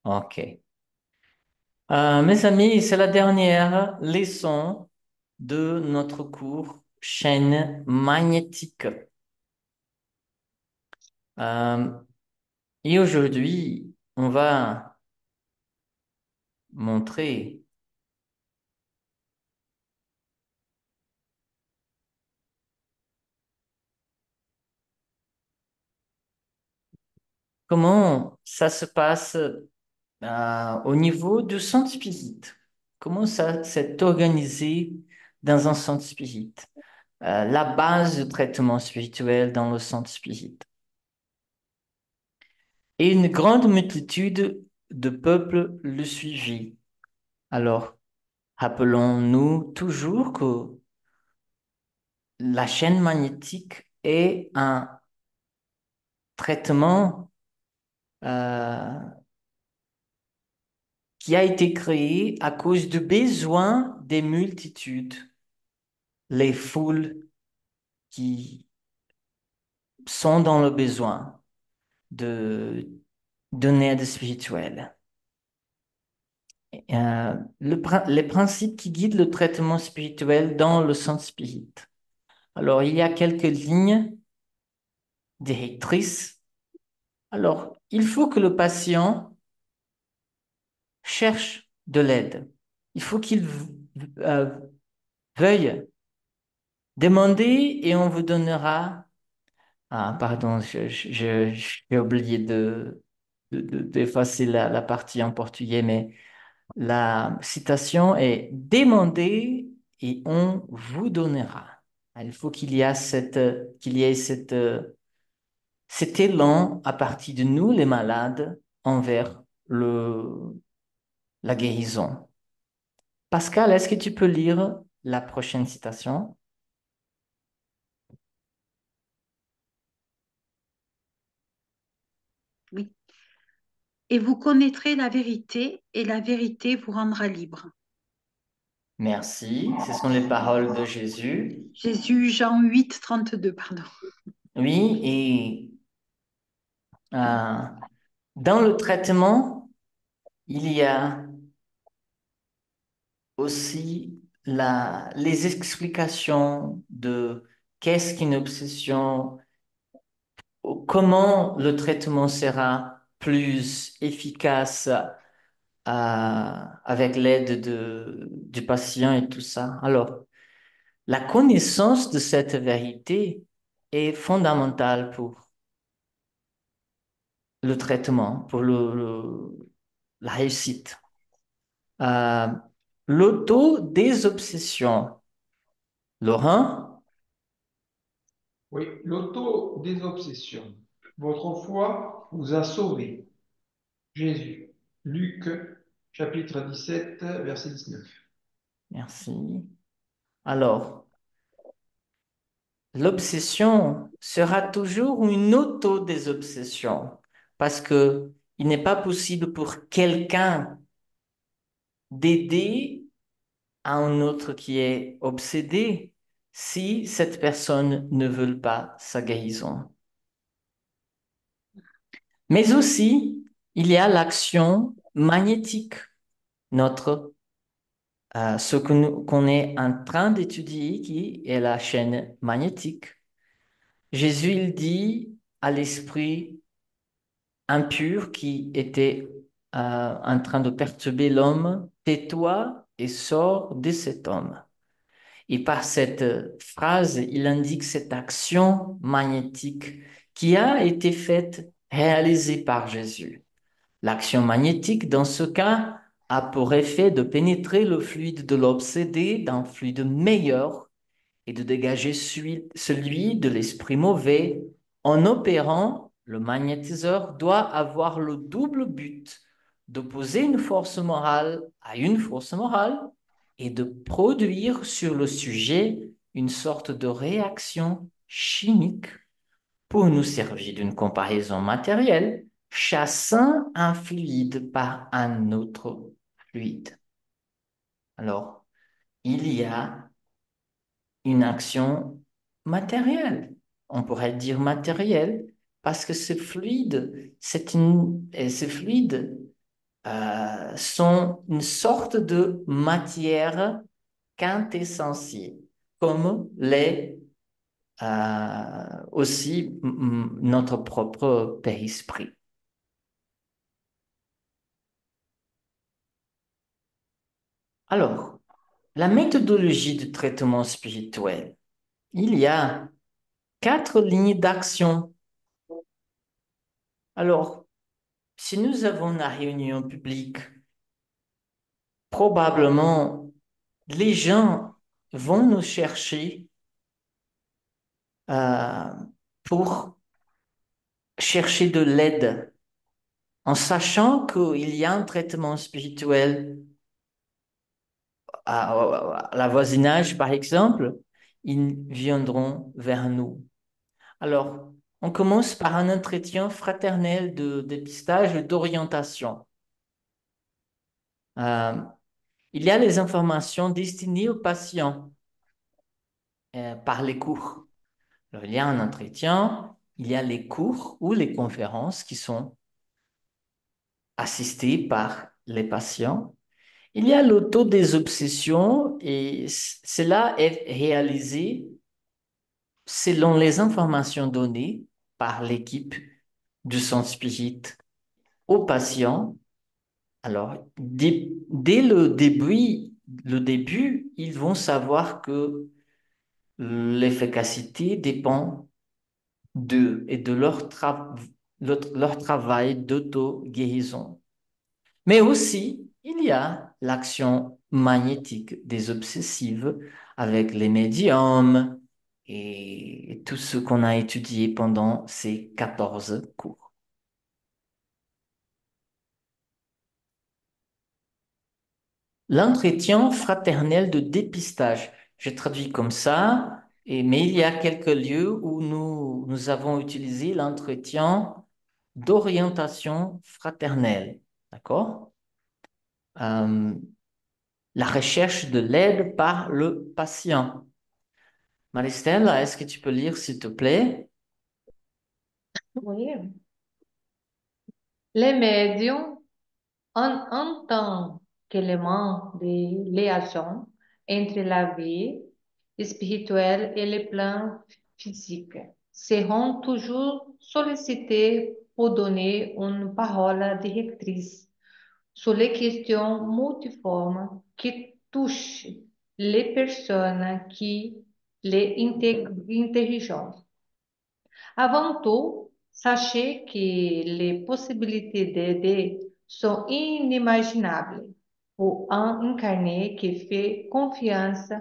Ok. Mes amis, c'est la dernière leçon de notre cours chaîne magnétique. Euh, et aujourd'hui, on va montrer comment ça se passe au niveau du centre spirit. Comment ça s'est organisé dans un centre spirit. La base du traitement spirituel dans le centre spirit. Et une grande multitude de peuples le suivit. Alors, rappelons-nous toujours que la chaîne magnétique est un traitement euh, qui a été créé à cause du besoin des multitudes, les foules qui sont dans le besoin de d'une aide spirituelle. Les principes qui guident le traitement spirituel dans le centre spirit. Alors, il y a quelques lignes directrices. Alors, il faut que le patient cherche de l'aide. Il faut qu'il euh, veuille demander et on vous donnera. Ah, pardon, j'ai oublié d'effacer la partie en portugais, mais la citation est demandez et on vous donnera. Il faut qu'il y ait cet élan à partir de nous, les malades, envers la guérison. Pascal, est-ce que tu peux lire la prochaine citation? Oui. Et vous connaîtrez la vérité, et la vérité vous rendra libre. Merci. Ce sont les paroles de Jésus. Jésus, Jean 8, 32, pardon. Oui, et euh, dans le traitement, il y a aussi les explications de qu'est-ce qu'une obsession, comment le traitement sera plus efficace avec l'aide du patient et tout ça. Alors, la connaissance de cette vérité est fondamentale pour le traitement, pour la réussite. Euh, L'autodésobsession. Laurent? Oui, l'auto-désobsession. Votre foi vous a sauvé. Jésus. Luc, chapitre 17, verset 19. Merci. Alors, l'obsession sera toujours une autodésobsession parce que il n'est pas possible pour quelqu'un d'aider à un autre qui est obsédé si cette personne ne veut pas sa guérison. Mais aussi, il y a l'action magnétique, ce qu'on est en train d'étudier, qui est la chaîne magnétique. Jésus, il dit à l'esprit impur qui était en train de perturber l'homme, tais-toi et sors de cet homme. Et par cette phrase, il indique cette action magnétique qui a été faite, réalisée par Jésus. L'action magnétique, dans ce cas, a pour effet de pénétrer le fluide de l'obsédé d'un fluide meilleur et de dégager celui de l'esprit mauvais. En opérant, le magnétiseur doit avoir le double but d'opposer une force morale à une force morale et de produire sur le sujet une sorte de réaction chimique pour nous servir d'une comparaison matérielle, chassant un fluide par un autre fluide. Alors, il y a une action matérielle. On pourrait dire matérielle parce que ce fluide, ce fluide sont une sorte de matière quintessentielle, comme l'est aussi notre propre père-esprit. Alors, la méthodologie de traitement spirituel, il y a 4 lignes d'action. Alors, si nous avons une réunion publique, probablement les gens vont nous chercher euh, pour chercher de l'aide, en sachant qu'il y a un traitement spirituel à la voisinage, par exemple, ils viendront vers nous. Alors, on commence par un entretien fraternel de dépistage et d'orientation. Euh, il y a les informations destinées aux patients par les cours. Alors, il y a un entretien, il y a les cours ou les conférences qui sont assistées par les patients. Il y a l'autodésobsession et cela est réalisé selon les informations données par l'équipe du centre spirit aux patients. Alors, dès le début, ils vont savoir que l'efficacité dépend d'eux et de leur travail d'auto-guérison. Mais aussi, il y a l'action magnétique des obsessives avec les médiums et tout ce qu'on a étudié pendant ces 14 cours. L'entretien fraternel de dépistage, je traduis comme ça, mais il y a quelques lieux où nous avons utilisé l'entretien d'orientation fraternelle. D'accord? Euh, la recherche de l'aide par le patient. Maristelle, est-ce que tu peux lire, s'il te plaît? Oui. Les médiums, en tant qu'élément de liaison entre la vie spirituelle et le plan physique, seront toujours sollicités pour donner une parole directrice sur les questions multiformes qui touchent les personnes qui les interrogent. Avant tout, sachez que les possibilités d'aider sont inimaginables pour un incarné qui fait confiance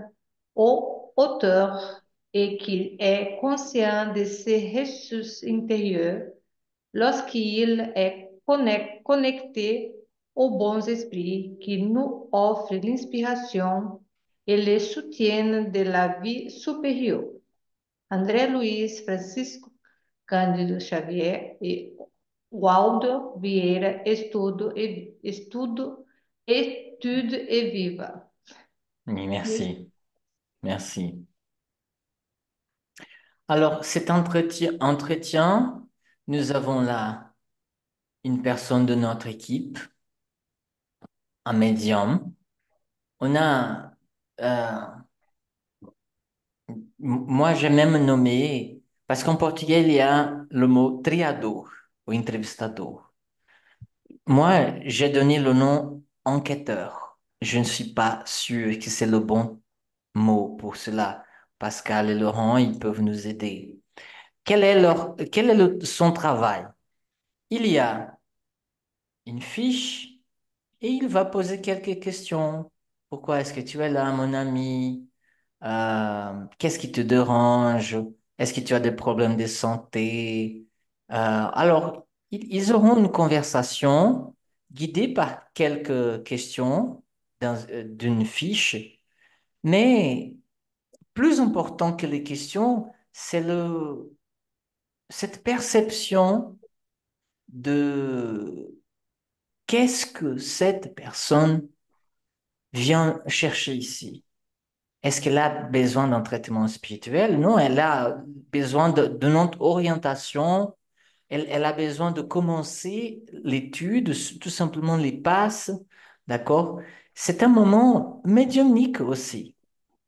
au auteur et qui est conscient de ses ressources intérieures lorsqu'il est connecté aux bons esprits qui nous offrent l'inspiration et le soutien de la vie supérieure. André Luiz Francisco Cândido Xavier e Waldo Vieira, Estude e Viva. Oui, merci. Merci. Alors, cet entretien, nous avons là une personne de notre équipe, un médium. On a, moi, j'ai même nommé, parce qu'en portugais, il y a le mot triador, ou entrevistador. Moi, j'ai donné le nom enquêteur. Je ne suis pas sûr que c'est le bon mot pour cela. Pascal et Laurent, ils peuvent nous aider. Quel est son travail? Il y a une fiche et il va poser quelques questions. Pourquoi est-ce que tu es là, mon ami? Qu'est-ce qui te dérange? Est-ce que tu as des problèmes de santé? Alors, ils auront une conversation guidée par quelques questions d'une fiche, mais plus important que les questions, c'est cette perception de qu'est-ce que cette personne vient chercher ici. Est-ce qu'elle a besoin d'un traitement spirituel? Non, elle a besoin de notre orientation elle a besoin de commencer l'étude, tout simplement les passes, d'accord? C'est un moment médiumnique aussi.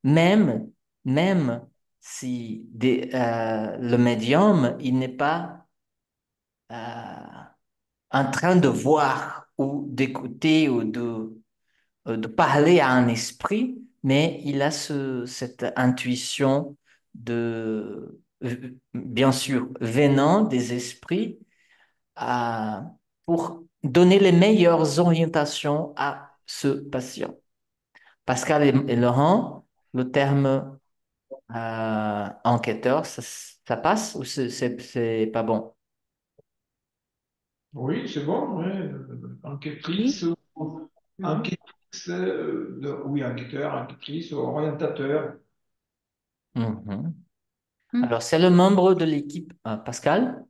Même, même si le médium, il n'est pas en train de voir ou d'écouter ou de parler à un esprit, mais il a cette intuition bien sûr, venant des esprits, à- pour donner les meilleures orientations à ce patient. Pascal et Laurent, le terme enquêteur, ça passe ou c'est pas bon? Oui, c'est bon, ouais. Oui, Enquêtrice ou mhm, enquêtrice, oui, enquêteur, enquêtrice, orientateur. Mhm. mhm. Alors, c'est le membre de l'équipe Pascal.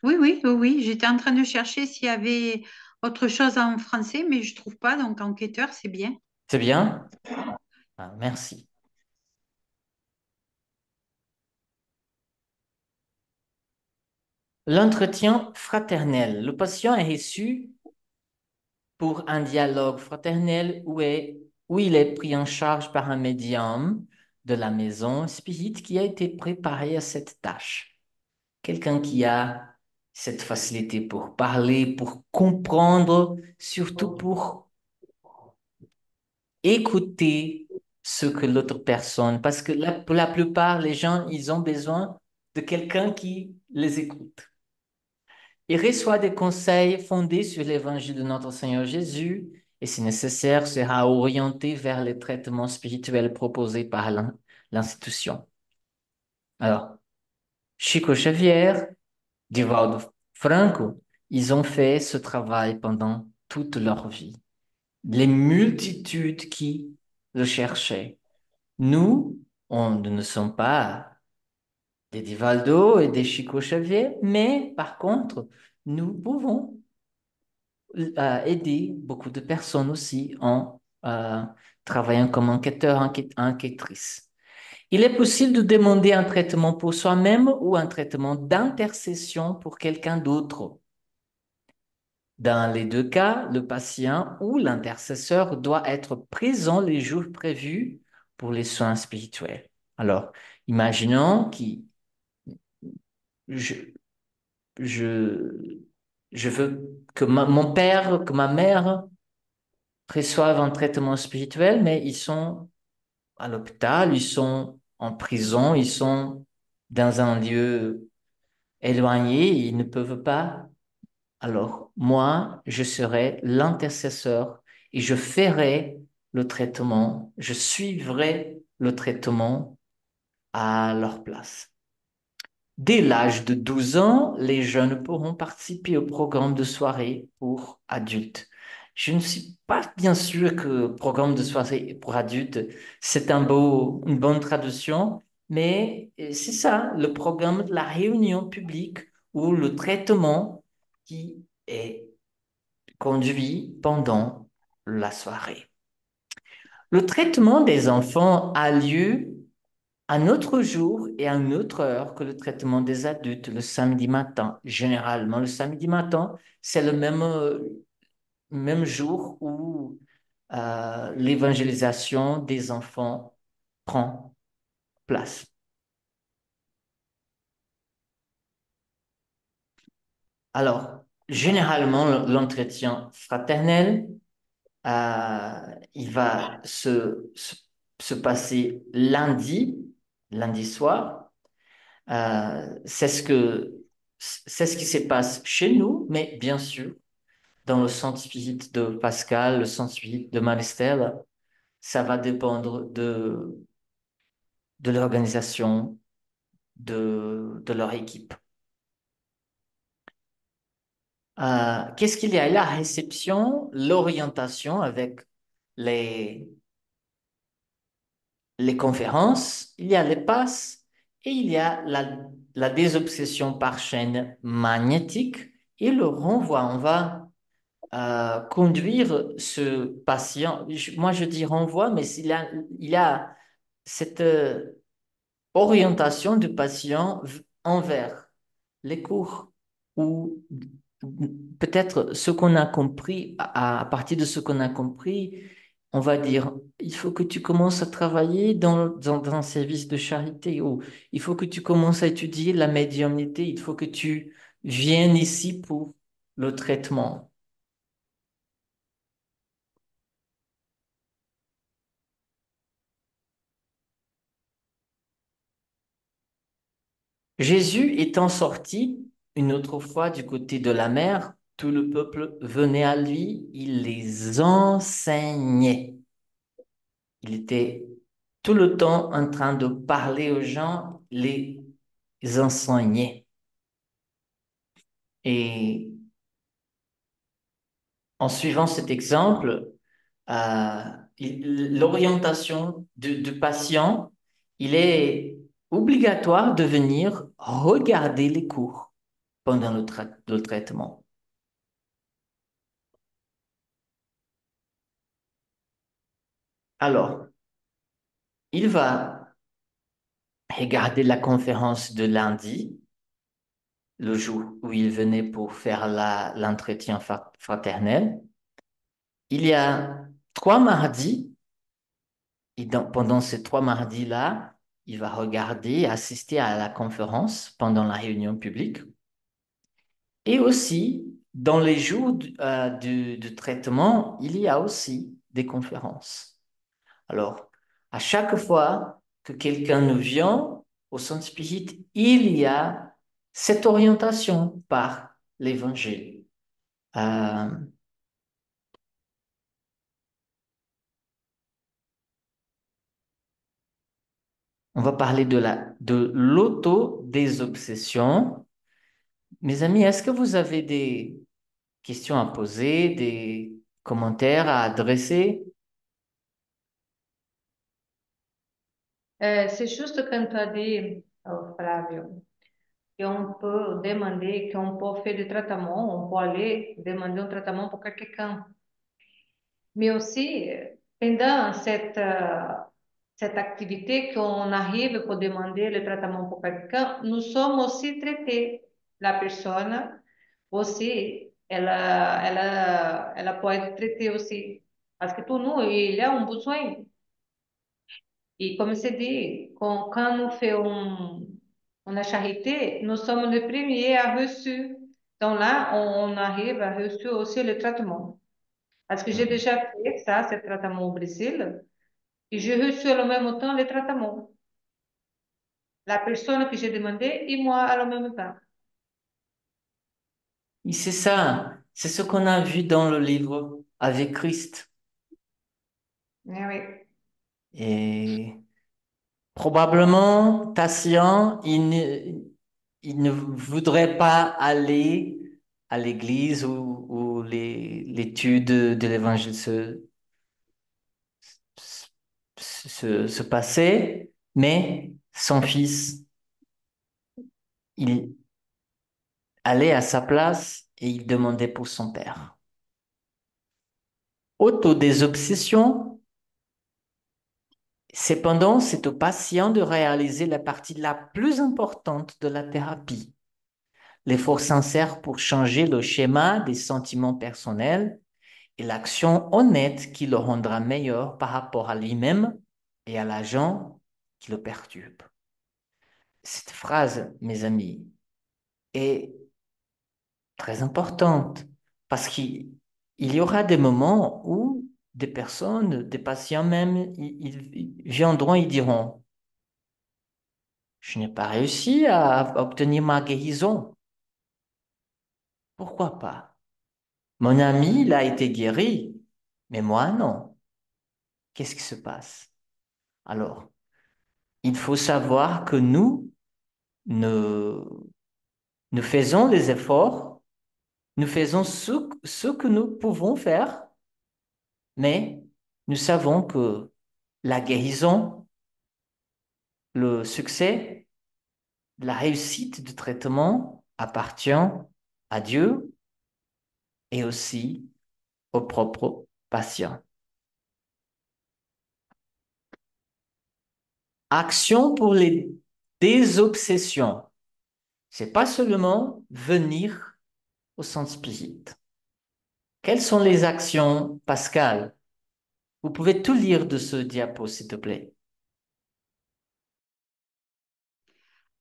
Oui, oui, oui, oui. J'étais en train de chercher s'il y avait autre chose en français, mais je trouve pas. Donc, enquêteur, c'est bien. C'est bien? Ah, merci. L'entretien fraternel. Le patient est reçu pour un dialogue fraternel où il est pris en charge par un médium de la maison spirit qui a été préparé à cette tâche. Quelqu'un qui a cette facilité pour parler, pour comprendre, surtout pour écouter ce que l'autre personne, parce que pour la plupart, les gens, ils ont besoin de quelqu'un qui les écoute. Il reçoit des conseils fondés sur l'évangile de notre Seigneur Jésus et, si nécessaire, sera orienté vers les traitements spirituels proposés par l'institution. Alors, Chico Xavier, Divaldo Franco, ils ont fait ce travail pendant toute leur vie. Les multitudes qui le cherchaient. Nous, on ne sommes pas des Divaldo et des Chico Xavier, mais par contre, nous pouvons aider beaucoup de personnes aussi en travaillant comme enquêteur, enquêtrice. Il est possible de demander un traitement pour soi-même ou un traitement d'intercession pour quelqu'un d'autre. Dans les deux cas, le patient ou l'intercesseur doit être présent les jours prévus pour les soins spirituels. Alors, imaginons que je, je, je veux que mon père, que ma mère reçoivent un traitement spirituel, mais ils sont à l'hôpital, ils sont en prison, ils sont dans un lieu éloigné, ils ne peuvent pas. Alors, moi, je serai l'intercesseur et je ferai le traitement, je suivrai le traitement à leur place. Dès l'âge de 12 ans, les jeunes pourront participer au programme de soirée pour adultes. Je ne suis pas bien sûr que programme de soirée pour adultes, c'est une bonne traduction, mais c'est ça, le programme de la réunion publique ou le traitement qui est conduit pendant la soirée. Le traitement des enfants a lieu un autre jour et à une autre heure que le traitement des adultes, le samedi matin. Généralement, le samedi matin, c'est le même jour où l'évangélisation des enfants prend place. Alors, généralement, l'entretien fraternel, il va se passer lundi soir. C'est c'est ce qui se passe chez nous, mais bien sûr, dans le centre spirit de Pascal, le centre spirit de Marie-Stella, ça va dépendre de l'organisation de leur équipe. Qu'est-ce qu'il y a? La réception, l'orientation avec les, les conférences, il y a les passes et il y a la désobsession par chaîne magnétique et le renvoi. On va conduire ce patient. Moi, je dis renvoi, mais il y a cette orientation du patient envers les cours ou peut-être ce qu'on a compris, à partir de ce qu'on a compris, on va dire, il faut que tu commences à travailler dans un service de charité, ou il faut que tu commences à étudier la médiumnité, il faut que tu viennes ici pour le traitement. Jésus étant sorti une autre fois du côté de la mer, tout le peuple venait à lui, il les enseignait. Il était tout le temps en train de parler aux gens, les enseigner. Et en suivant cet exemple, euh, l'orientation du patient, il est obligatoire de venir regarder les cours pendant le traitement. Alors, il va regarder la conférence de lundi, le jour où il venait pour faire l'entretien fraternel. Il y a 3 mardis, et pendant ces 3 mardis-là, il va regarder, assister à la conférence pendant la réunion publique. Et aussi, dans les jours du traitement, il y a aussi des conférences. Alors, à chaque fois que quelqu'un nous vient au centre spirit, il y a cette orientation par l'évangile. Euh, on va parler de l'autodésobsession. Mes amis, est-ce que vous avez des questions à poser, des commentaires à adresser? C'est juste quand tu as dit, Flávio, qu'on peut demander, qu'on peut faire du traitement, on peut aller demander un traitement pour quelqu'un. Mais aussi, pendant cette activité qu'on arrive pour demander le traitement pour quelqu'un, nous sommes aussi traités. La personne aussi, ela pode traiter aussi. Parce que pour nous, il y a un besoin. Et comme c'est dit, quand nous faisons une charité, nous sommes les premiers à reçu. Donc là, on arrive à recevoir aussi le traitement. Parce que j'ai Mhm. déjà fait ça, ce traitement au Brésil, et j'ai reçu en même temps le traitement. La personne que j'ai demandé et moi en même temps. Et c'est ça, c'est ce qu'on a vu dans le livre avec Christ. Eh oui. Et probablement, Tassien, il ne voudrait pas aller à l'église où l'étude de l'évangile se passait, mais son fils, il allait à sa place et il demandait pour son père. Autodésobsession, cependant, c'est au patient de réaliser la partie la plus importante de la thérapie. L'effort sincère pour changer le schéma des sentiments personnels et l'action honnête qui le rendra meilleur par rapport à lui-même et à l'agent qui le perturbe. Cette phrase, mes amis, est très importante parce qu'il y aura des moments où des personnes, des patients même, ils viendront et diront, je n'ai pas réussi à obtenir ma guérison. Pourquoi pas? Mon ami, il a été guéri, mais moi, non. Qu'est-ce qui se passe? Alors, il faut savoir que nous, nous faisons les efforts, nous faisons ce que nous pouvons faire, mais nous savons que la guérison, le succès, la réussite du traitement appartient à Dieu et aussi au propre patient. Action pour les désobsessions. C'est pas seulement venir au Saint-Spirit. Quelles sont les actions, Pascal? Vous pouvez tout lire de ce diapo, s'il te plaît.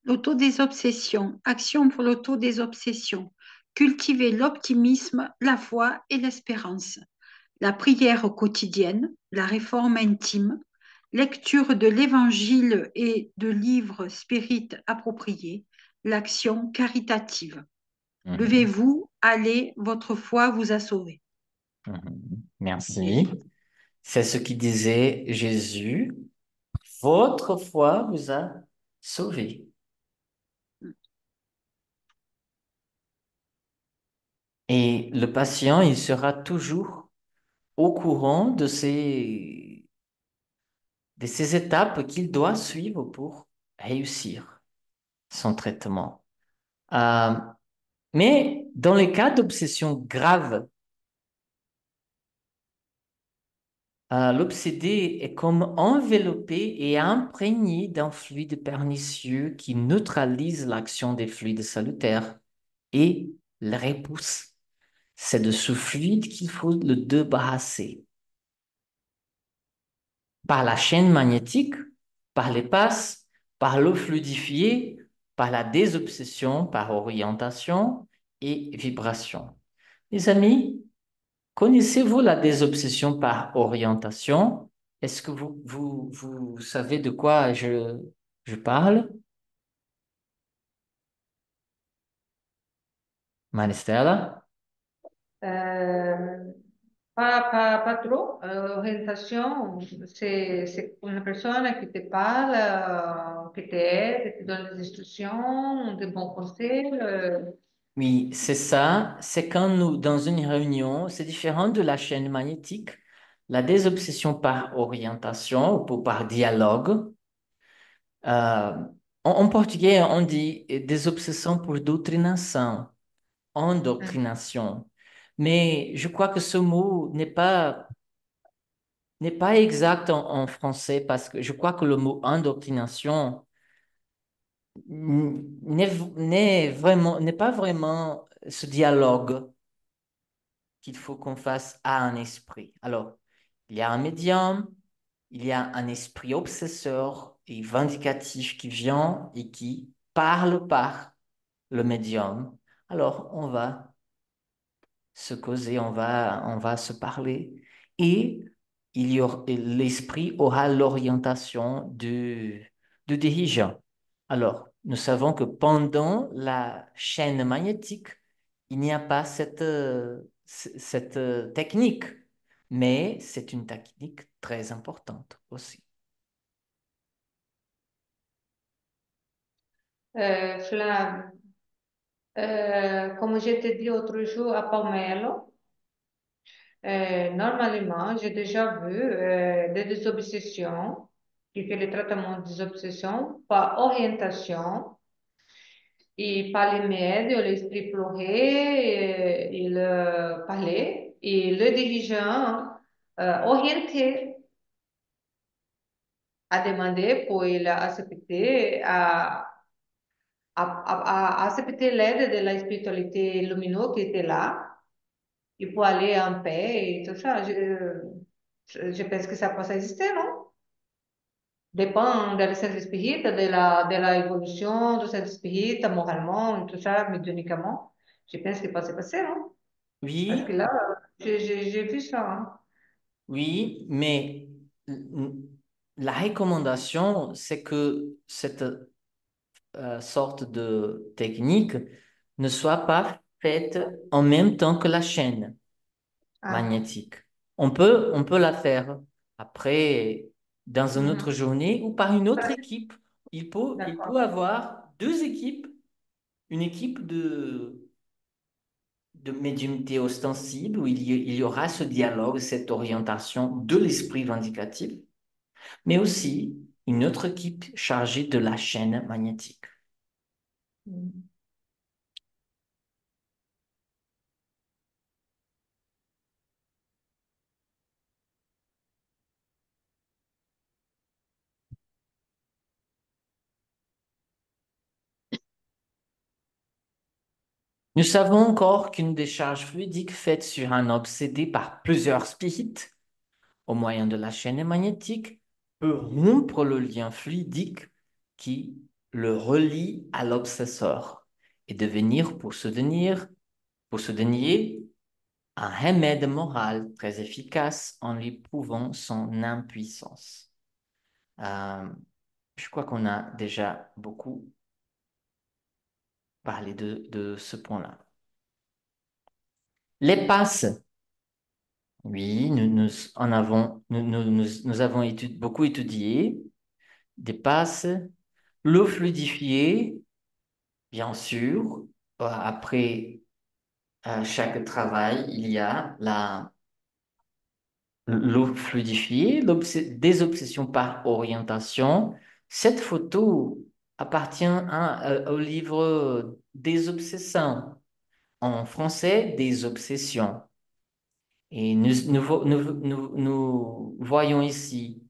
L'autodésobsession. Action pour l'autodésobsession. Cultiver l'optimisme, la foi et l'espérance. La prière quotidienne, la réforme intime, lecture de l'évangile et de livres spirites appropriés, l'action caritative. Mhm, Levez-vous, allez, votre foi vous a sauvé. mhm. Merci. C'est ce qui disait Jésus. Votre foi vous a sauvé. Et le patient, il sera toujours au courant de ces étapes qu'il doit suivre pour réussir son traitement. Euh, mais dans les cas d'obsession grave, l'obsédé est comme enveloppé et imprégné d'un fluide pernicieux qui neutralise l'action des fluides salutaires et le repousse. C'est de ce fluide qu'il faut le débarrasser. Par la chaîne magnétique, par les passes, par l'eau fluidifiée, par la désobsession, par orientation et vibration. Les amis, connaissez-vous la désobsession par orientation? Est-ce que vous savez de quoi je parle? Manistella? Euh, pas trop. Orientation, c'est une personne qui te parle, qui t'aide, qui te donne des instructions, des bons conseils. Oui, c'est ça. C'est quand nous, dans une réunion, c'est différent de la chaîne magnétique. La désobsession par orientation ou par dialogue. euh, en portugais, on dit désobsession por doutrinação, endoctrination. Mais je crois que ce mot n'est pas exact en français parce que je crois que le mot endoctrination n'est pas vraiment ce dialogue qu'il faut qu'on fasse à un esprit. Alors, il y a un médium, il y a un esprit obsesseur et vindicatif qui vient et qui parle par le médium. Alors, on va se causer, on va se parler et l'esprit aura l'orientation du dirigeant. Alors, nous savons que pendant la chaîne magnétique, il n'y a pas cette technique, mais c'est une technique très importante aussi. Flávio, comme je t'ai dit l'autre jour à Palmelo, normalement, j'ai déjà vu des désobsessions qui fait le traitement des obsessions par orientation et par les médias, l'esprit pleuré, il parlait et le dirigeant orienté a demandé pour il accepter à accepter l'aide de la spiritualité lumineuse qui était là et pour aller en paix et tout ça. Je pense que ça peut exister, non? Dépend du centre spirit, de la évolution du centre spirit, moralement, et tout ça, médiumniquement. Je pense que ça peut se passer, non? Parce que Oui, là, j'ai vu ça, hein. oui, mais la recommandation, c'est que cette sorte de technique ne soit pas faite en même temps que la chaîne Ah, magnétique. On peut la faire après dans une autre mhm. journée ou par une autre Parce- équipe. Il peut D'accord. avoir deux équipes, une équipe de médiumnité ostensible où il y aura ce dialogue, cette orientation de l'esprit vindicatif, mais aussi une autre équipe chargée de la chaîne magnétique. Mhm. Nous savons encore qu'une décharge fluidique faite sur un obsédé par plusieurs spirites au moyen de la chaîne magnétique peut rompre le lien fluidique qui le relie à l'obsesseur et devenir pour se dénier un remède moral très efficace en lui prouvant son impuissance. Euh, je crois qu'on a déjà beaucoup parlé de ce point-là. Les passes, oui, nous en avons, nous avons beaucoup étudié des passes, l'eau fluidifiée, bien sûr. Après chaque travail, il y a l'eau fluidifiée, des obsessions par orientation. Cette photo appartient au livre des obsessions, en français, des obsessions. Et nous voyons ici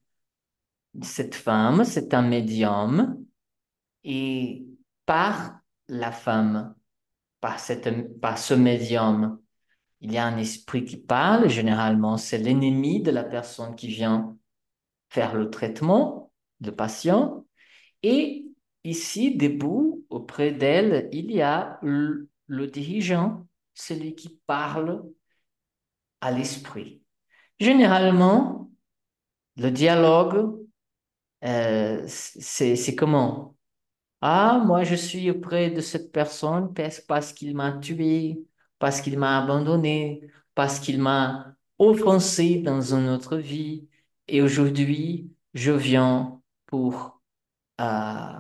cette femme, c'est un médium, et par la femme, par ce médium, il y a un esprit qui parle, généralement c'est l'ennemi de la personne qui vient faire le traitement, le patient, et ici, debout, auprès d'elle, il y a le dirigeant, celui qui parle à l'esprit. Généralement, le dialogue, c'est comment? Ah, moi, je suis auprès de cette personne parce qu'il m'a tué, parce qu'il m'a abandonné, parce qu'il m'a offensé dans une autre vie. Et aujourd'hui, je viens pour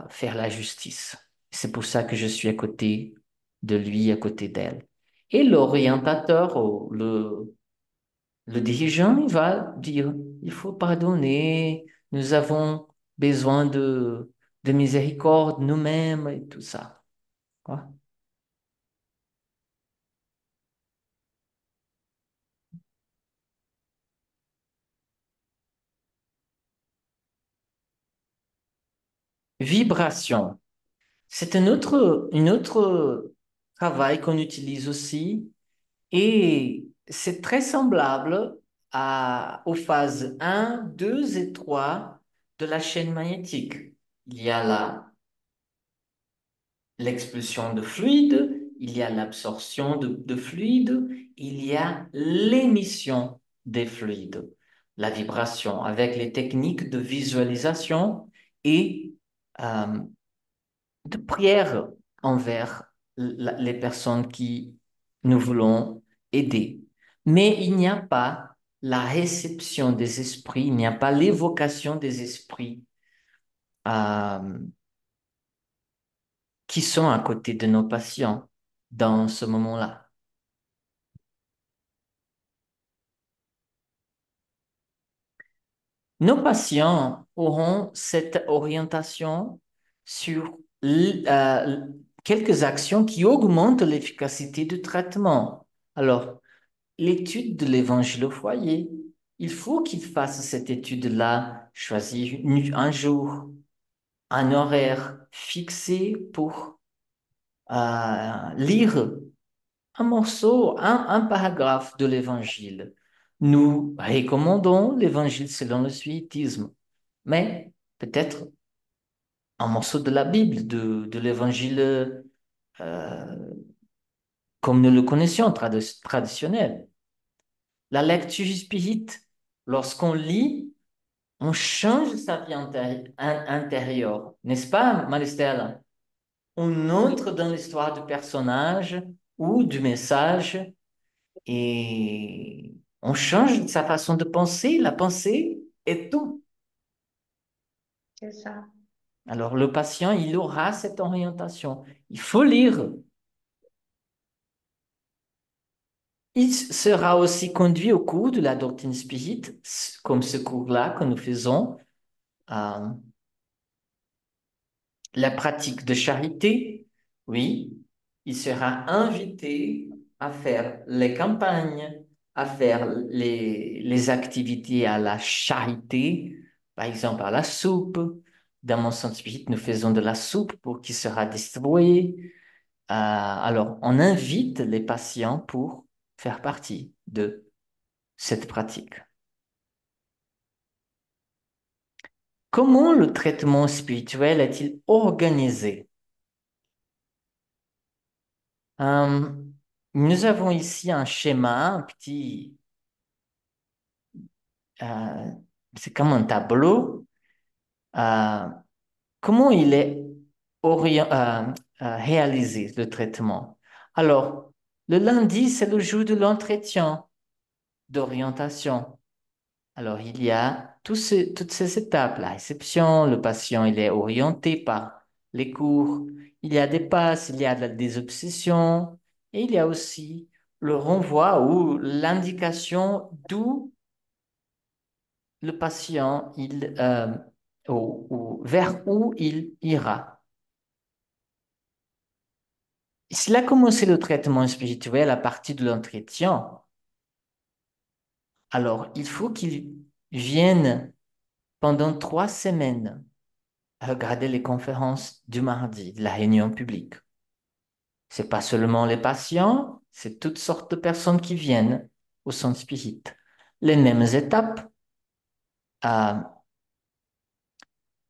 faire la justice. C'est pour ça que je suis à côté de lui, à côté d'elle. Et l'orientateur, ou le dirigeant, il va dire, il faut pardonner, nous avons besoin de miséricorde nous-mêmes et tout ça. Quoi. Vibration. C'est une autre travail qu'on utilise aussi et c'est très semblable aux phases un, 2 et 3 de la chaîne magnétique. Il y a l'expulsion de fluide, il y a l'absorption de fluide, il y a l'émission des fluides, la vibration avec les techniques de visualisation et euh, de prière envers les personnes qui nous voulons aider. Mais il n'y a pas la réception des esprits, il n'y a pas l'évocation des esprits euh, qui sont à côté de nos patients dans ce moment-là. Nos patients auront cette orientation sur quelques actions qui augmentent l'efficacité du traitement. Alors, l'étude de l'évangile au foyer, il faut qu'ils fassent cette étude-là, choisir un jour, un horaire fixé pour lire un morceau, un paragraphe de l'évangile. Nous recommandons l'évangile selon le suivisme, mais peut-être un morceau de la Bible, de l'évangile euh, comme nous le connaissions, traditionnel. La lecture spirite, lorsqu'on lit, on change sa vie intérieure, n'est-ce pas, Maristella? On Oui, entre dans l'histoire du personnage ou du message et on change sa façon de penser. La pensée est tout. c'est ça. Alors, le patient, il aura cette orientation. Il faut lire. Il sera aussi conduit au cours de la doctrine spirite, comme ce cours-là que nous faisons, euh, la pratique de charité. Oui, il sera invité à faire les campagnes, à faire les activités à la charité, par exemple à la soupe. Dans mon centre spirit, nous faisons de la soupe pour qui sera distribuée. alors, on invite les patients pour faire partie de cette pratique. Comment le traitement spirituel est-il organisé? Euh, Nous avons ici un schéma, un petit, euh, c'est comme un tableau. Euh, Comment il est réalisé, le traitement? Alors, le lundi, c'est le jour de l'entretien d'orientation. Alors, il y a toutes ces étapes, la réception, le patient, il est orienté par les cours, il y a des passes, il y a des obsessions, et il y a aussi le renvoi ou l'indication d'où le patient, vers où il ira. S'il a commencé le traitement spirituel à partir de l'entretien, alors il faut qu'il vienne pendant 3 semaines regarder les conférences du mardi, de la réunion publique. C'est pas seulement les patients, c'est toutes sortes de personnes qui viennent au centre spirit. Les mêmes étapes. euh,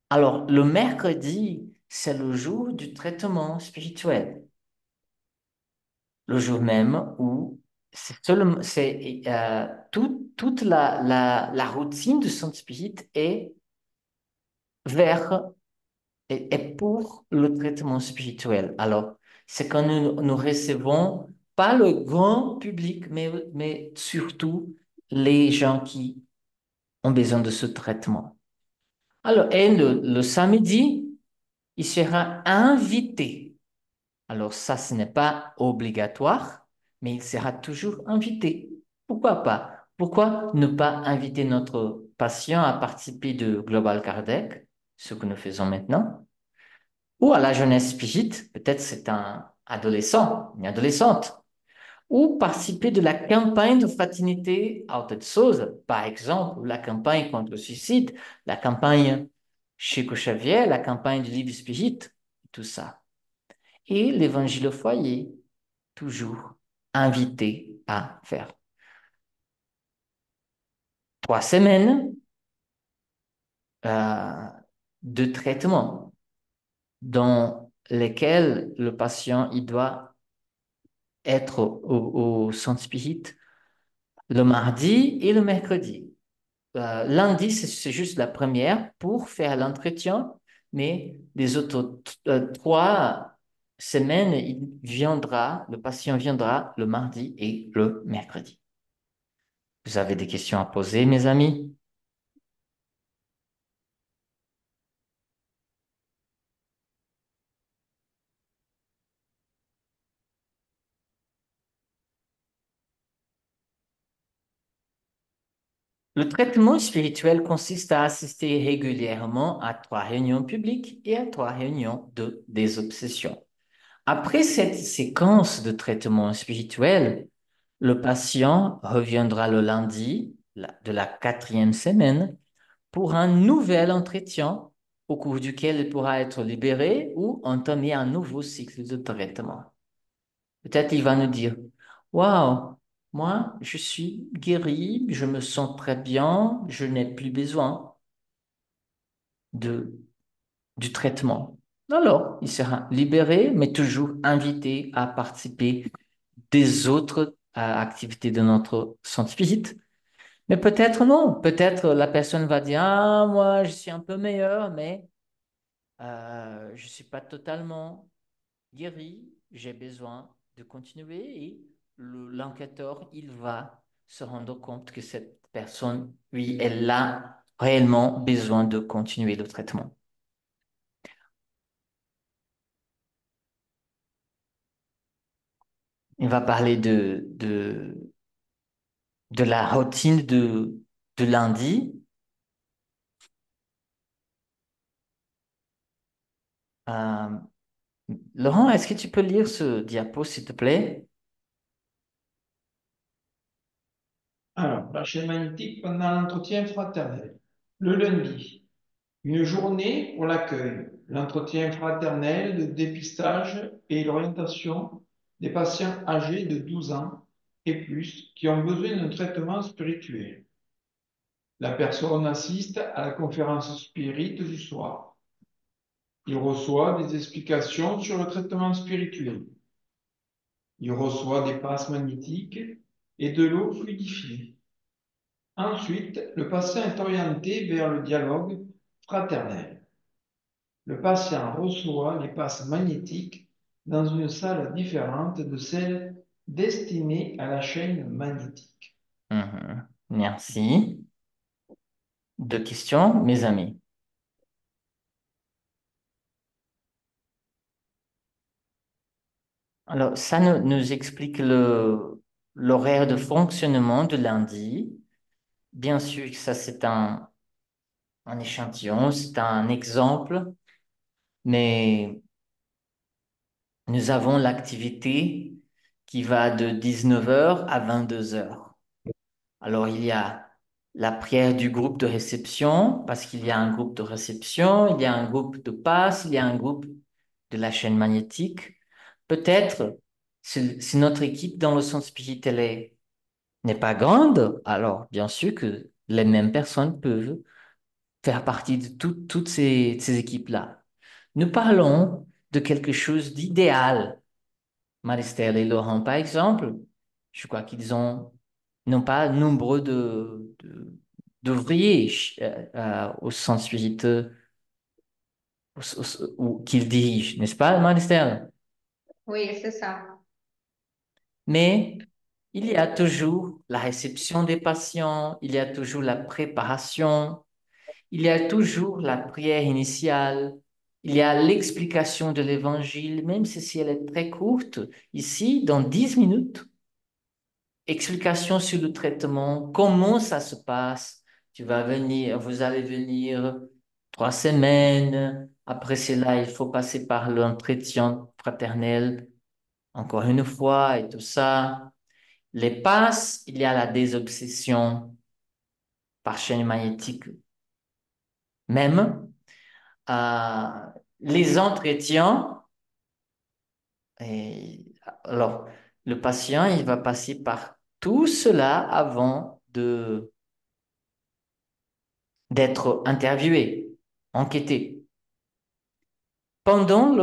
alors, le mercredi, c'est le jour du traitement spirituel. Le jour même où toute la routine du centre spirit est vers et pour le traitement spirituel. Alors, c'est quand nous recevons pas le grand public, mais surtout les gens qui ont besoin de ce traitement. Alors, et le samedi, il sera invité. Alors, ça, ce n'est pas obligatoire, mais il sera toujours invité. Pourquoi pas? Pourquoi ne pas inviter notre patient à participer de Global Kardec, ce que nous faisons maintenant? Ou à la jeunesse spirit, peut-être c'est un adolescent, une adolescente, ou participer de la campagne de fraternité à haute chose, par exemple, la campagne contre le suicide, la campagne Chico Xavier, la campagne du livre spirit, tout ça. Et l'évangile au foyer, toujours invité à faire 3 semaines euh, de traitement dans lesquelles le patient il doit être au centre spirit le mardi et le mercredi. Lundi, c'est juste la première pour faire l'entretien, mais les autres 3 semaines, le patient viendra le mardi et le mercredi. Vous avez des questions à poser, mes amis? Le traitement spirituel consiste à assister régulièrement à 3 réunions publiques et à 3 réunions de désobsession. Après cette séquence de traitement spirituel, le patient reviendra le lundi de la 4e semaine pour un nouvel entretien au cours duquel il pourra être libéré ou entamer un nouveau cycle de traitement. Peut-être il va nous dire, waouh, moi, je suis guéri, je me sens très bien, je n'ai plus besoin de, du traitement. Alors, il sera libéré, mais toujours invité à participer des autres activités de notre centre visite. Mais peut-être non, peut-être la personne va dire, ah, moi, je suis un peu meilleur, mais je ne suis pas totalement guéri, j'ai besoin de continuer et l'enquêteur, il va se rendre compte que cette personne, oui, elle a réellement besoin de continuer le traitement. Il va parler de la routine de lundi. Euh, Laurent, est-ce que tu peux lire ce diapo, s'il te plaît? Alors, la chaîne magnétique pendant l'entretien fraternel. Le lundi, une journée pour l'accueil, l'entretien fraternel, le dépistage et l'orientation des patients âgés de 12 ans et plus qui ont besoin d'un traitement spirituel. La personne assiste à la conférence spirit du soir. Il reçoit des explications sur le traitement spirituel. Il reçoit des passes magnétiques et de l'eau fluidifiée. Ensuite, le patient est orienté vers le dialogue fraternel. Le patient reçoit les passes magnétiques dans une salle différente de celle destinée à la chaîne magnétique. Mhm. Merci. Deux questions, mes amis. Alors, ça nous explique l'horaire de fonctionnement de lundi. Bien sûr, que ça, c'est un échantillon, c'est un exemple, mais nous avons l'activité qui va de 19 heures à 22 heures. Alors, il y a la prière du groupe de réception, parce qu'il y a un groupe de réception, il y a un groupe de passe, il y a un groupe de la chaîne magnétique. Peut-être, si notre équipe dans le sens spirituel n'est pas grande, alors bien sûr que les mêmes personnes peuvent faire partie de toutes ces équipes-là. Nous parlons de quelque chose d'idéal. Marie-Stella et Laurent, par exemple, je crois qu'ils n'ont pas nombreux d'ouvriers au sens spirituel qu'ils dirigent, n'est-ce pas, Marie-Stella? Oui, c'est ça. Mais il y a toujours la réception des patients, il y a toujours la préparation, il y a toujours la prière initiale, il y a l'explication de l'évangile, même si elle est très courte. Ici, dans 10 minutes, explication sur le traitement, comment ça se passe. Vous allez venir 3 semaines. Après cela, il faut passer par l'entretien fraternel, encore une fois, et tout ça. Les passes, il y a la désobsession par chaîne magnétique même. Euh, les entretiens, et, alors, le patient, il va passer par tout cela avant d'être interviewé, enquêté. Pendant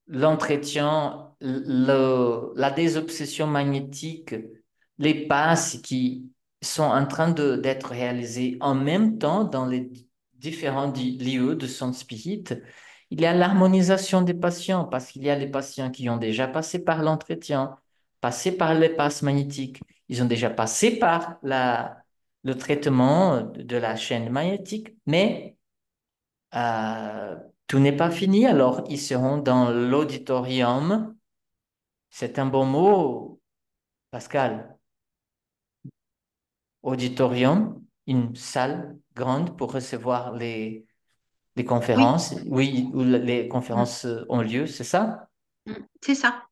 l'entretien, la désobsession magnétique, les passes qui sont en train d'être réalisées en même temps dans les différents lieux de son spirit, il y a l'harmonisation des patients parce qu'il y a les patients qui ont déjà passé par l'entretien, passé par les passes magnétiques, ils ont déjà passé par le traitement de la chaîne magnétique, mais euh, tout n'est pas fini, alors ils seront dans l'auditorium. C'est un bon mot, Pascal. Auditorium, une salle grande pour recevoir les Oui, conférences. Oui, où les mm, conférences ont lieu, c'est ça? c'est ça.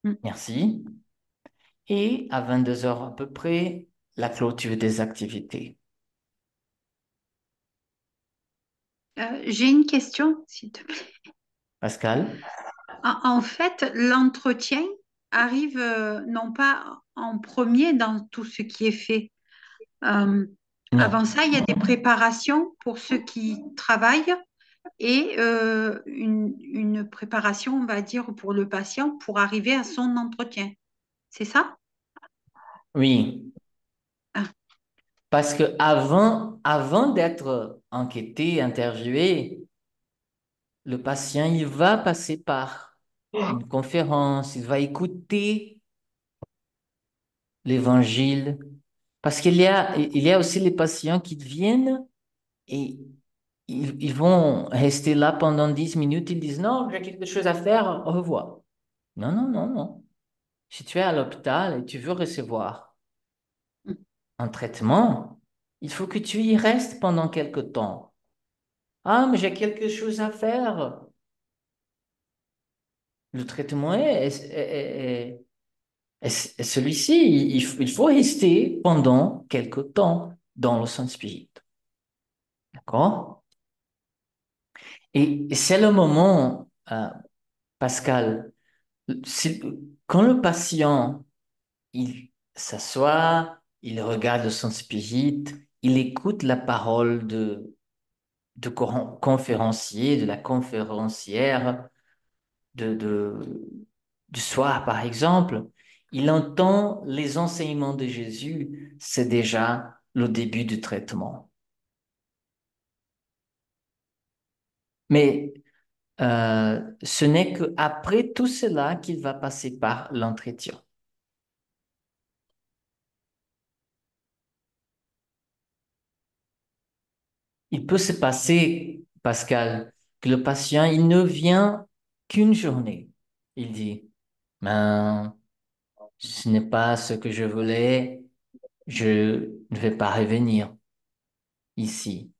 Mm. Merci. Et à 22 heures à peu près, la clôture des activités. J'ai une question, s'il te plaît. Pascal? En fait, l'entretien arrive non pas en premier dans tout ce qui est fait. Euh, Avant Non. ça, il y a des préparations pour ceux qui travaillent et une préparation, on va dire, pour le patient pour arriver à son entretien. C'est ça? Oui. Ah, Parce que avant d'être enquêté, interviewé, le patient, il va passer par une conférence, il va écouter l'évangile. Parce il y a aussi les patients qui viennent et ils vont rester là pendant 10 minutes, ils disent non, j'ai quelque chose à faire, au revoir. Non, non, non, non. Si tu es à l'hôpital et tu veux recevoir un traitement, il faut que tu y restes pendant quelque temps. Ah, mais j'ai quelque chose à faire. Le traitement est celui-ci. Il faut rester pendant quelque temps dans le Saint-Spirit. D'accord? Et c'est le moment, Pascal, si- quand le patient, il s'assoit, il regarde son spirit, il écoute la parole de conférencier, de la conférencière, de, du soir, par exemple, il entend les enseignements de Jésus, c'est déjà le début du traitement. Mais ce n'est qu'après tout cela qu'il va passer par l'entretien. Il peut se passer, Pascal, que le patient, il ne vient qu'une journée. Il dit, ben, ce n'est pas ce que je voulais, je ne vais pas revenir ici.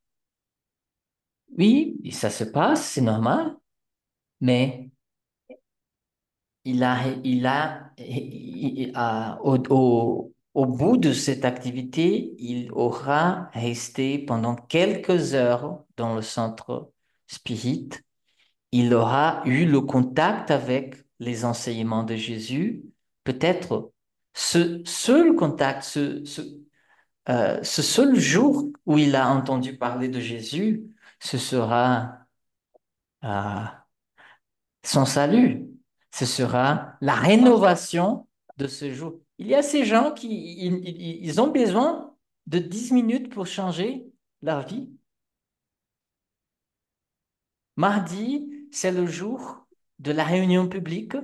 Oui, ça se passe, c'est normal, mais au bout de cette activité, il aura resté pendant quelques heures dans le centre spirit. Il aura eu le contact avec les enseignements de Jésus. Peut-être ce seul contact, ce seul jour où il a entendu parler de Jésus, ce sera euh, son salut. Ce sera la rénovation de ce jour. Il y a ces gens qui ils ont besoin de 10 minutes pour changer leur vie. Mardi, c'est le jour de la réunion publique.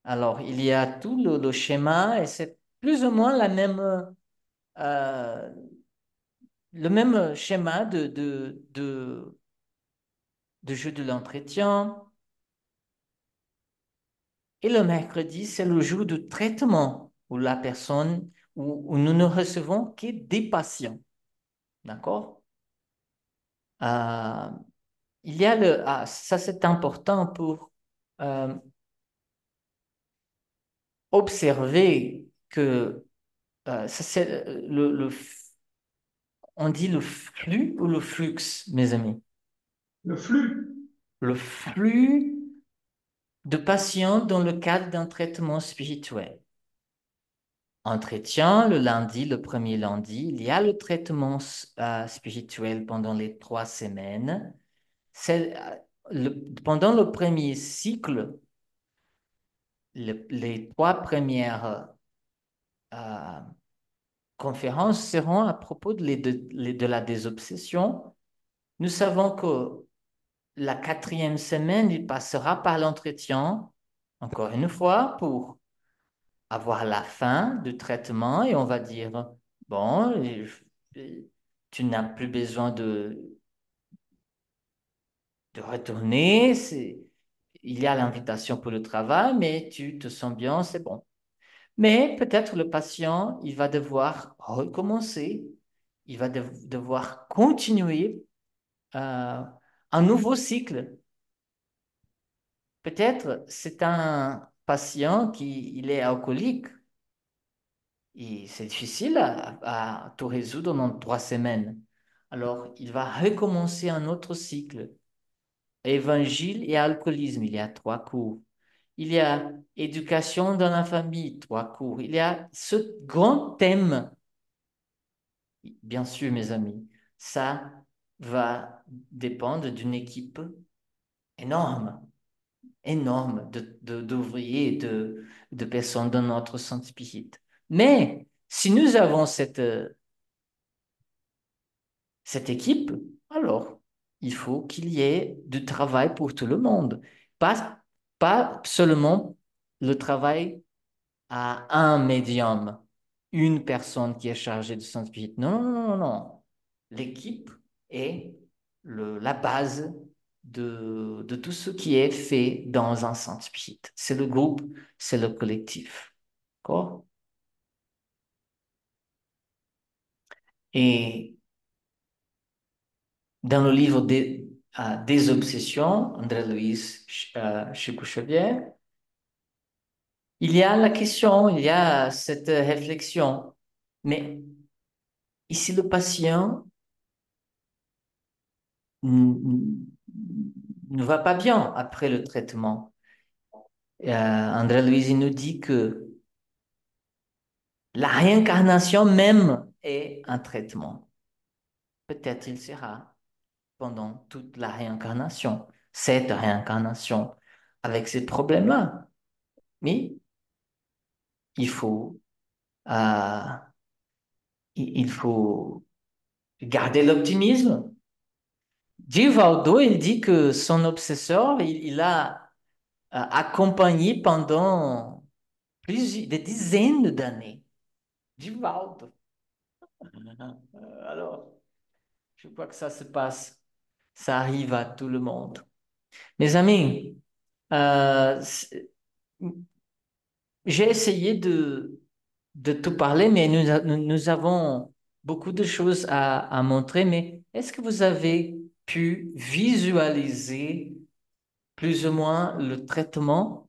Alors, il y a tout le schéma et c'est plus ou moins euh, le même schéma de jeu de l'entretien. Et le mercredi, c'est le jour de traitement où la personne, où nous ne recevons que des patients. D'accord? Euh, il y a ça c'est important pour euh, observer que ça c'est on dit le flux ou le flux, mes amis? Le flux, Le flux de patients dans le cadre d'un traitement spirituel. Entretien, le lundi, le premier lundi, il y a le traitement spirituel pendant les 3 semaines. C'est, pendant le premier cycle, les 3 premières euh, conférences seront à propos de la désobsession. Nous savons que la 4e semaine, il passera par l'entretien, encore une fois, pour avoir la fin du traitement et on va dire, bon, tu n'as plus besoin de retourner, il y a l'invitation pour le travail, mais tu te sens bien, c'est bon. Mais peut-être le patient, il va devoir recommencer, il va devoir continuer un nouveau cycle. Peut-être c'est un patient qui il est alcoolique et c'est difficile à tout résoudre en 3 semaines. Alors, il va recommencer un autre cycle. Évangile et alcoolisme, il y a 3 cours. Il y a éducation dans la famille, 3 cours. Il y a ce grand thème, bien sûr, mes amis, ça va dépendre d'une équipe énorme, énorme d'ouvriers, de personnes dans notre centre spirit. Mais si nous avons cette équipe, alors il faut qu'il y ait du travail pour tout le monde. Pas, pas seulement le travail à un médium, une personne qui est chargée de son spirit. Non, non, non, non, non. L'équipe est la base de tout ce qui est fait dans un centre spirit. C'est le groupe, c'est le collectif. D'accord? Et dans le livre des obsessions, André-Louis Chicouchevier, il y a la question, il y a cette réflexion. Mais ici, le patient ne va pas bien après le traitement. André Louise nous dit que la réincarnation même est un traitement. Peut-être il sera pendant toute la réincarnation, cette réincarnation, avec ces problèmes-là. Mais il faut, euh, il faut garder l'optimisme. Givaldo, il dit que son obsesseur, il a accompagné pendant des dizaines d'années. Givaldo. Alors, je crois que ça se passe. Ça arrive à tout le monde. Mes amis, euh, c'est- j'ai essayé de tout parler, mais nous avons beaucoup de choses à montrer. Mais est-ce que vous avez pu visualiser plus ou moins le traitement?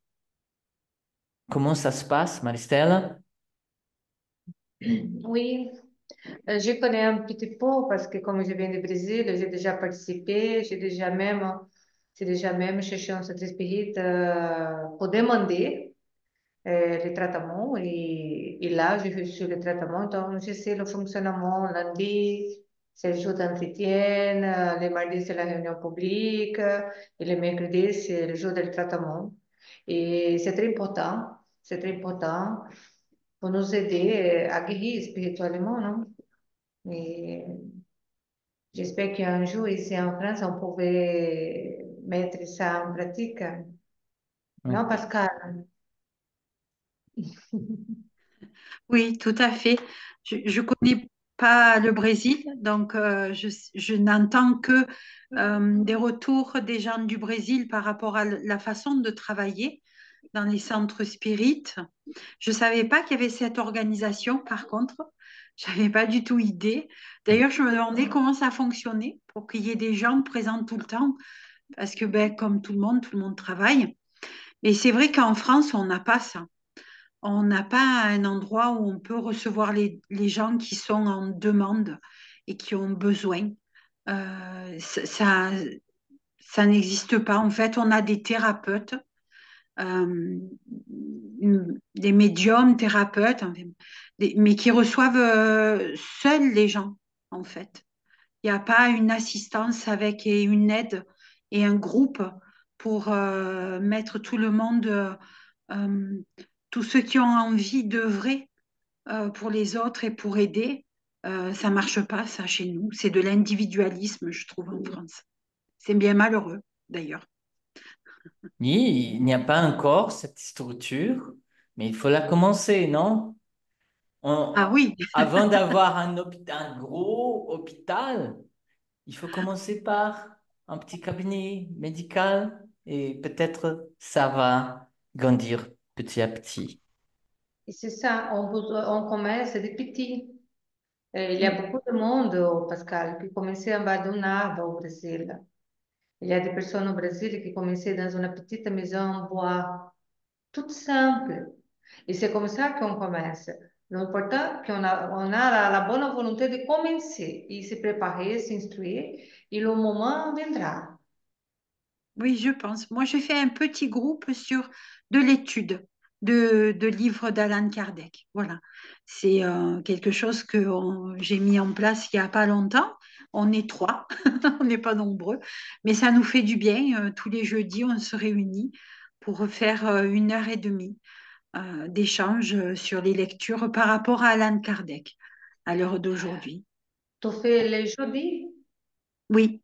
Comment ça se passe, Maristelle? Oui, je connais un petit peu parce que comme je viens du Brésil, j'ai déjà participé, j'ai déjà même cherché un centre spirit pour demander le traitement et là, j'ai reçu le traitement. Donc, je sais le fonctionnement lundi, c'est le jour d'entretien, le mardi, c'est la réunion publique et le mercredi, c'est le jour du traitement. Et c'est très important pour nous aider à guérir spirituellement, non? Et j'espère qu'un jour, ici en France, on pouvait mettre ça en pratique. Non, Pascal? Oui, tout à fait. Je connais pas le Brésil, donc je n'entends que des retours des gens du Brésil par rapport à la façon de travailler dans les centres spirites. Je savais pas qu'il y avait cette organisation, par contre. J'avais pas du tout idée. D'ailleurs, je me demandais comment ça fonctionnait pour qu'il y ait des gens présents tout le temps, parce que ben, comme tout le monde travaille. Mais c'est vrai qu'en France, on n'a pas ça. On n'a pas un endroit où on peut recevoir les gens qui sont en demande et qui ont besoin. Ça, ça n'existe pas. En fait, on a des thérapeutes, euh, des médiums thérapeutes, enfin, mais qui reçoivent seuls les gens, en fait. Il n'y a pas une assistance avec et une aide et un groupe pour mettre tout le monde, euh, tous ceux qui ont envie d'œuvrer pour les autres et pour aider. Ça marche pas, ça, chez nous. C'est de l'individualisme, je trouve, en France. C'est bien malheureux, d'ailleurs. Oui, il n'y a pas encore cette structure, mais il faut la commencer, non? Ah oui, Avant d'avoir un gros hôpital, il faut commencer par un petit cabinet médical et peut-être ça va grandir petit à petit. Et c'est ça, on commence de petit. Il y a beaucoup de monde, oh, Pascal, qui commençait en bas d'un arbre au Brésil. Il y a des personnes au Brésil qui commençaient dans une petite maison en bois, toute simple. Et c'est comme ça qu'on commence. L'important, on a la bonne volonté de commencer et se préparer, s'instruire, et le moment viendra. oui, je pense. Moi, j'ai fait un petit groupe sur de l'étude de livres d'Alan Kardec. Voilà. C'est quelque chose que j'ai mis en place il n'y a pas longtemps. On est trois, on n'est pas nombreux, mais ça nous fait du bien. Tous les jeudis, on se réunit pour faire 1 heure et demie d'échange sur les lectures par rapport à Alan Kardec à l'heure d'aujourd'hui. Tu fais les jeudis, Oui.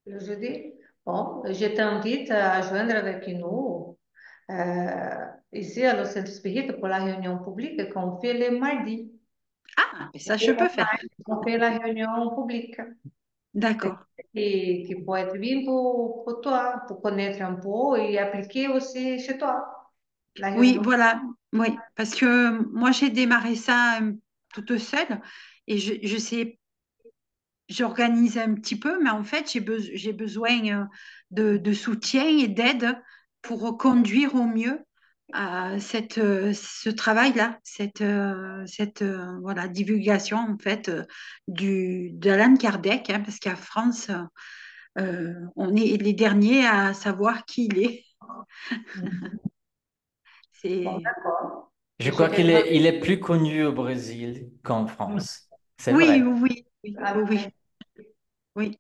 le jeudi. Bon, je t'invite à joindre avec nous ici à le Centre Spirit pour la réunion publique qu'on fait le mardi. Ah, mais ça, je peux faire. On fait la réunion publique. D'accord. Qui peut être bien pour toi, pour connaître un peu et appliquer aussi chez toi la Oui, réunion. voilà, oui, parce que moi j'ai démarré ça toute seule et je sais, j'organise un petit peu, mais en fait j'ai besoin de soutien et d'aide pour conduire au mieux ce travail-là, cette voilà, divulgation en fait d'Alan Kardec, hein, parce qu'à France, On est les derniers à savoir qui il est. Mhm. Bon, C'est... d'accord. Je Je crois serai ravie. il est plus connu au Brésil qu'en France. C'est Oui, vrai. oui, oui, oui, oui, oui,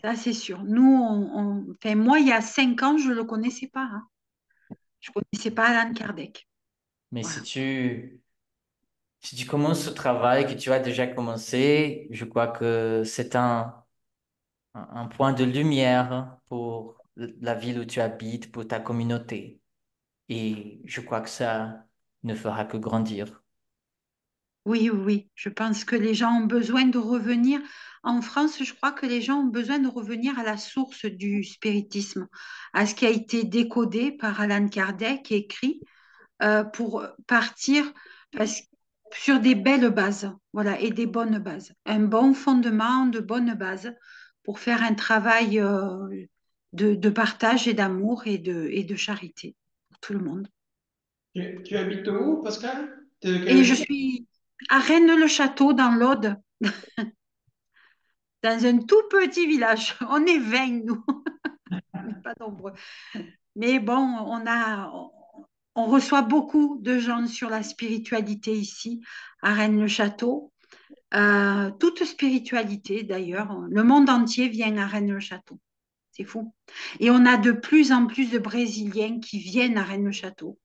ça c'est sûr. Nous, enfin, moi, il y a 5 ans, je ne le connaissais pas, hein. Je ne connaissais pas Alan Kardec. Mais Voilà. si tu commences ce travail que tu as déjà commencé, je crois que c'est un point de lumière pour la ville où tu habites, pour ta communauté. Et je crois que ça ne fera que grandir. Oui, oui, oui. Je pense que les gens ont besoin de revenir. En France, je crois que les gens ont besoin de revenir à la source du spiritisme, à ce qui a été décodé par Alan Kardec et écrit pour partir parce- sur des belles bases, voilà, et des bonnes bases. Un bon fondement, de bonnes bases pour faire un travail de partage et d'amour et de charité pour tout le monde. Tu habites où, Pascal? T'es de quelle Et je ville? suis à Rennes-le-Château, dans l'Aude, dans un tout petit village. On est 20, nous, on n'est pas nombreux. Mais bon, on reçoit beaucoup de gens sur la spiritualité ici, à Rennes-le-Château. Toute spiritualité, d'ailleurs. Le monde entier vient à Rennes-le-Château. C'est fou. Et on a de plus en plus de Brésiliens qui viennent à Rennes-le-Château.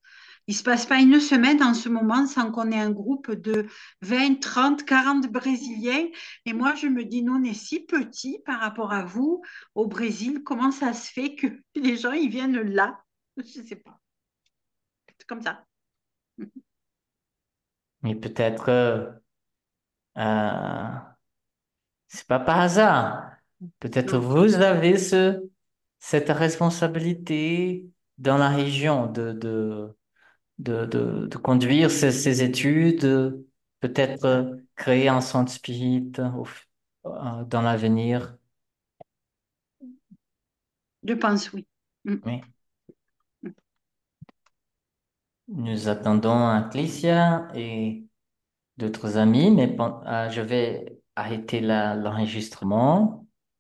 Il ne se passe pas une semaine en ce moment sans qu'on ait un groupe de 20, 30, 40 Brésiliens. Et moi, je me dis, nous, on est si petits par rapport à vous, au Brésil. Comment ça se fait que les gens, ils viennent là? Je ne sais pas. C'est comme ça. Mais peut-être, euh, c'est pas par hasard. Peut-être Non. vous avez cette responsabilité dans la région de conduire ces études, peut-être créer un centre spirit dans l'avenir. Je pense, oui. Mm. Oui. Nous attendons Clécia et d'autres amis, mais je vais arrêter l'enregistrement.